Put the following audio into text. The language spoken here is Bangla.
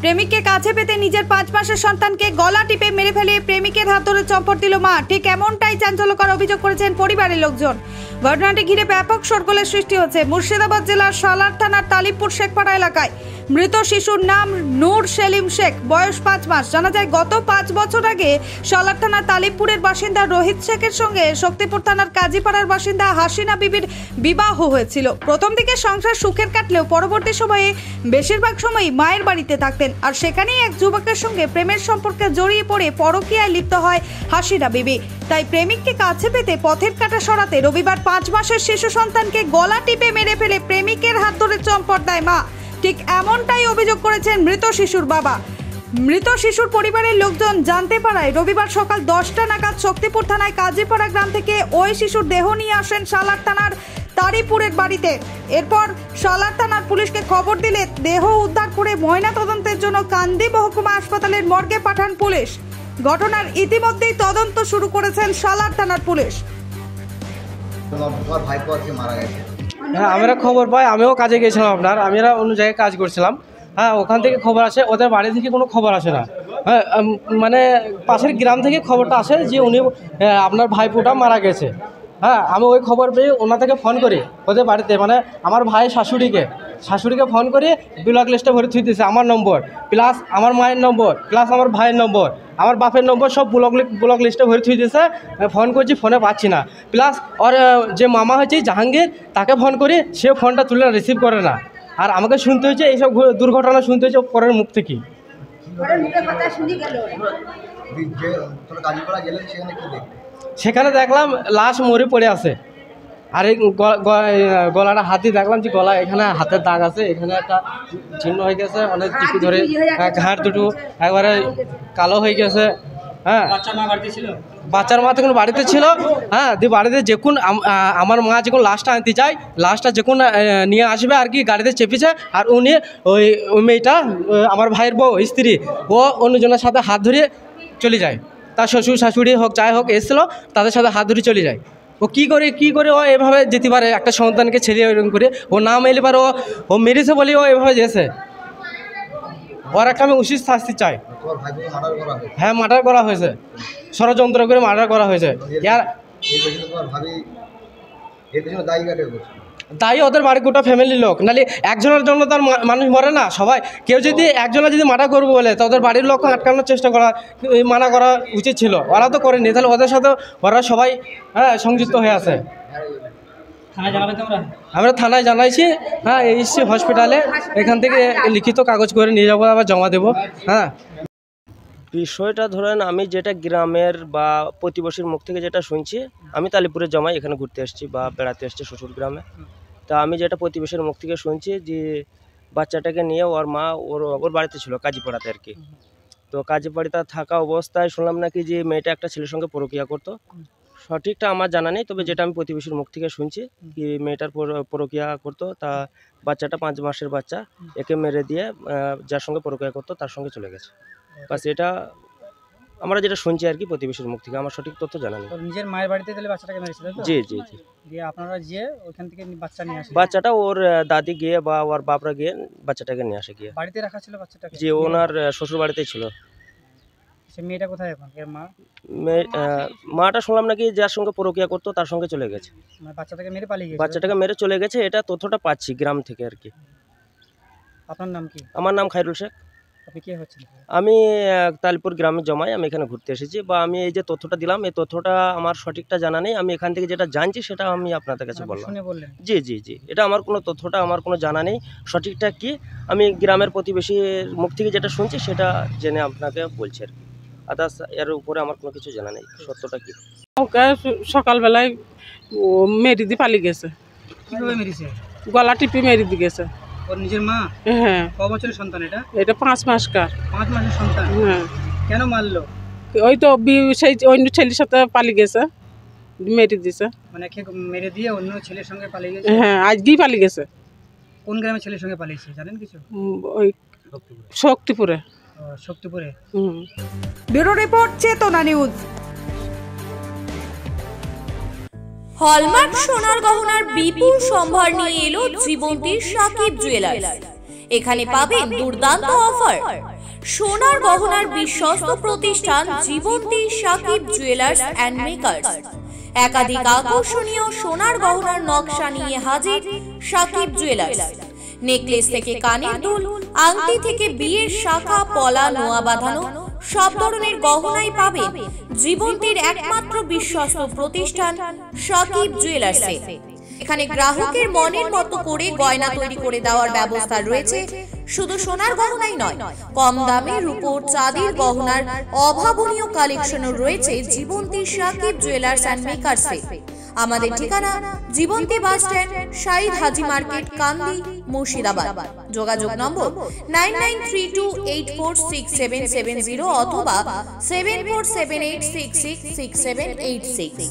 প্রেমিককে কাছে পেতে নিজের 5 মাসের সন্তানকে গলা টিপে মেরে ফেলে প্রেমিকের হাত ধরে চম্পট দিল মা। ঠিক এমনটাই চাঞ্চল্যকর অভিযোগ করেছেন পরিবারের লোকজন। ঘটনাটি ঘিরে ব্যাপক শোরগোলের সৃষ্টি হচ্ছে মুর্শিদাবাদ জেলার সালার থানার তালিবপুর শেখপাড়া এলাকায়। মৃত শিশুর নাম নূর সেলিম শেখ, বয়স 5 মাস। জানা যায় গত 5 বছর আগে সালার থানার তালিবপুরের বাসিন্দা রোহিত শেখের সঙ্গে শক্তিপুর থানার কাজীপাড়ার বাসিন্দা হাসিনা বিবির বিবাহ হয়েছিল। প্রথম দিকে সংসার সুখের কাটলেও পরবর্তী সময়ে বেশিরভাগ সময়ই মায়ের বাড়িতে থাকতেন। আর সেখানেই এক যুবকের সঙ্গে প্রেমের সম্পর্কে জড়িয়ে পড়ে পরকীয়ায় লিপ্ত হয় হাসিনা বিবি। তাই প্রেমিককে কাছে পেতে পথের কাঁটা সরাতে রবিবার 5 মাসের শিশু সন্তানকে গলা টিপে মেরে ফেলে প্রেমিকের হাত ধরে চম্পট দেয় মা। ঠিক এমনটাই অভিযোগ করেছেন মৃত শিশুর বাবা। মৃত শিশুর পরিবারের লোকজন জানতে পারায় রবিবার সকাল 10টা নাগাদ শক্তিপুর থানায় কাজীপাড়া গ্রাম থেকে ওই শিশুর দেহ নিয়ে আসেন সালার থানার তারিপুরের বাড়িতে। এরপর সালার থানার পুলিশকে খবর দিলে দেহ উদ্ধার করে ময়নাতদন্তের জন্য কান্দি মহকুমা হাসপাতালের মর্গে পাঠান পুলিশ। ঘটনার ইতিমধ্যেই তদন্ত শুরু করেছেন সালার থানার পুলিশ। হ্যাঁ, আমরা খবর পাই, আমিও কাজে গিয়েছিলাম আপনার, আমরা অন্য জায়গায় কাজ করছিলাম। হ্যাঁ, ওখান থেকে খবর আসে, ওদের বাড়ি থেকে কোনো খবর আসে না। হ্যাঁ, মানে পাশের গ্রাম থেকে খবরটা আসে যে উনি আপনার ভাইপোটা মারা গেছে। হ্যাঁ, আমি ওই খবর পেয়ে ওনা থেকে ফোন করি ওদের বাড়িতে, মানে আমার ভাই শাশুড়িকে ফোন করে ব্লক লিস্টে ভরে থুই দিয়েছে আমার নম্বর, প্লাস আমার মায়ের নম্বর, প্লাস আমার ভাইয়ের নম্বর, আমার বাপের নম্বর, সব ব্লক লিস্টে ভরে থুই দিয়েছে। ফোন করছি, ফোনে পাচ্ছি না। প্লাস ওর যে মামা হয়েছে জাহাঙ্গীর, তাকে ফোন করি, সে ফোনটা তুলে রিসিভ করে না। আর আমাকে শুনতে হয়েছে এইসব দুর্ঘটনা শুনতে হয়েছে পরের মুখ থেকে। সেখানে দেখলাম লাশ মরে পড়ে আছে। আর এই গলাটা হাতি দেখলাম যে গলা এখানে হাতের দাগ আছে, এখানে একটা চিহ্ন হয়ে গেছে, অনেক টিপি ধরে ঘাট দুটো একবারে কালো হয়ে গেছে। হ্যাঁ, বাচ্চার মা তখন বাড়িতে ছিল। হ্যাঁ, দিয়ে বাড়িতে যখন আমার মা যখন লাশটা আনতে চায়, লাশটা যখন নিয়ে আসবে আর কি গাড়িতে চেপেছে, আর উনি ওই মেয়েটা আমার ভাইয়ের বউ স্ত্রী, ও অন্যজনের সাথে হাত ধরে চলে যায়। তার শ্বশুর শাশুড়ি হোক যাই হোক এসেছিলো, তাদের সাথে হাত ধরে চলে যায়। ও কী করে ও এভাবে যেতে পারে, একটা সন্তানকে ছেড়ে এরকম করে? ও না মেলে পারে, ও মেরেছে বলে ও এভাবে যেছে। ওর একটা আমি উচিত শাস্তি চাই। হ্যাঁ, মার্ডার করা হয়েছে, ষড়যন্ত্র করে মার্ডার করা হয়েছে। দায়ী ওদের বাড়ির গোটা ফ্যামিলির লোক, নাহলে একজনের জন্য তার মানুষ মরে না। সবাই কেউ যদি একজনের যদি মার্ডার করবো বলে, তো ওদের বাড়ির লোক আটকানোর চেষ্টা করা, মানা করা উচিত ছিল। ওরা তো করেনি, তাহলে ওদের সাথে ওরা সবাই সংযুক্ত হয়ে আছে। আমরা থানায় জানাইছি। হ্যাঁ, এসছি হসপিটালে, এখান থেকে লিখিত কাগজ করে নিয়ে যাবো, আবার জমা দেবো। হ্যাঁ, বিষয়টা ধরেন আমি যেটা গ্রামের বা প্রতিবেশীর মুখ থেকে যেটা শুনছি, আমি তালিপুরের জমাই এখানে ঘুরতে এসেছি বা বেড়াতে এসেছি শ্বশুর গ্রামে। তা আমি যেটা প্রতিবেশীর মুখ থেকে শুনছি যে বাচ্চাটাকে নিয়ে ওর মা ওর বাড়িতে ছিল কাজীপাড়াতে আর কি। তো কাজীপাড়াতে থাকা অবস্থায় শুনলাম নাকি যে মেয়েটা একটা ছেলের সঙ্গে পরকীয়া করতো। সঠিকটা আমার জানা নেই, তবে যেটা আমি প্রতিবেশীর মুখ থেকে শুনছি কি মেয়েটার পরকীয়া করতো। তা বাচ্চাটা 5 মাসের বাচ্চা, একে মেরে দিয়ে যার সঙ্গে পরকীয়া করতো তার সঙ্গে চলে গেছে। বাস এটা আমরা যেটা শুনছি আর কি প্রতিবেশীর মুখ থেকে, আমার সঠিক তথ্য জানা নেই। নিজের মায়ের বাড়িতে তাহলে বাচ্চাটাকে মেরেছিল? জি জি জি। দিয়ে আপনারা গিয়ে ওখান থেকে বাচ্চা নিয়ে আসেন? বাচ্চাটা ওর দাদি গিয়ে বা ওর বাপরা গিয়ে বাচ্চাটাকে নিয়ে আসে। গিয়ে বাড়িতে রাখা ছিল বাচ্চাটাকে? জি, ওনার শ্বশুর বাড়িতেই ছিল। সে মেয়েটা কোথায় এখন? এর মা? মাটা শুনলাম নাকি যার সঙ্গে পরকীয়া করতো তার সঙ্গে চলে গেছে। বাচ্চাটাকে মেরে পালিয়ে গেছে? বাচ্চাটাকে মেরে চলে গেছে, এটা তথ্যটা পাচ্ছি গ্রাম থেকে আর কি। আপনার নাম কি? আমার নাম খায়রুল শেখ। আপনি কে হচ্ছেন? আমি তালিপুর গ্রামের জমাই, আমি এখানে ঘুরতে এসেছি। বা আমি এই যে তথ্যটা দিলাম, এই তথ্যটা আমার সঠিকটা জানা নেই। আমি এখান থেকে যেটা জানছি সেটা আমি আপনাদের কাছে বললাম। জি জি জি, এটা আমার কোনো তথ্যটা আমার কোনো জানা নেই। সঠিকটা কি আমি গ্রামের প্রতিবেশীর মুখ থেকে যেটা শুনছি সেটা জেনে আপনাকে বলছি আর কি। আদার্স এর উপরে আমার কোনো কিছু জানা নেই সত্যটা কি। ওকে সকালবেলায় ও মেরে দিয়ে পালিয়ে গেছে। কিভাবে মেরেছে? গলা টিপে মেরে দিয়ে গেছে। ওর নিজের মা? হ্যাঁ। ক বছরের সন্তান এটা? এটা 5 মাসকার। 5 মাসের সন্তান? হ্যাঁ। কেন মারলো? ওই তো সেই অন্য ছেলের সাথে পালিয়ে গেছে, মেরে দিয়েছে। মানে মেরে দিয়ে অন্য ছেলের সঙ্গে পালিয়ে গেছে? হ্যাঁ, আজকেই পালিয়ে গেছে। কোন গ্রামের ছেলের সঙ্গে পালিয়েছে জানেন কিছু? ওই শক্তিপুরে। শক্তিপুরে। ব্যুরো রিপোর্ট, চেতনা নিউজ। হলমার্ক সোনার গহনার বিপুল সম্ভার নিয়ে এলো জীবন্তী সাকিব জুয়েলার্স। এখানে পাবেন দুর্দান্ত অফার। সোনার গহনার বিশ্বস্ত প্রতিষ্ঠান Jibanti Sakib jewellers and makers. একাধিক আকর্ষণীয় সোনার গহনার নকশা নিয়ে হাজির সাকিব জুয়েলার্স। নেকলেস থেকে কানের দুল, আংটি থেকে বিয়ের শাখা, পলা, নোয়া বাঁধানো সব ধরনের গহনাই পাবেন জীবন্তীর একমাত্র বিশ্বস্ত প্রতিষ্ঠান সাকিব জুয়েলার্সে। এখানে গ্রাহকের মনের মতো করে গয়না তৈরি করে দেওয়ার ব্যবস্থা রয়েছে। শুধু সোনার গহনাই নয়, কম দামে রূপোর, চাঁদির গহনার অভাবনীয় কালেকশনও রয়েছে জীবন্তী সাকিব জুয়েলার্স অ্যান্ড মেকার্সে। আমাদের ঠিকানা জীবন্তী বাস স্ট্যান্ড, শাহিদ হাজি মার্কেট, কান্দি, মুর্শিদাবাদ। যোগাযোগ নম্বর 9932846770 অথবা 7478666786।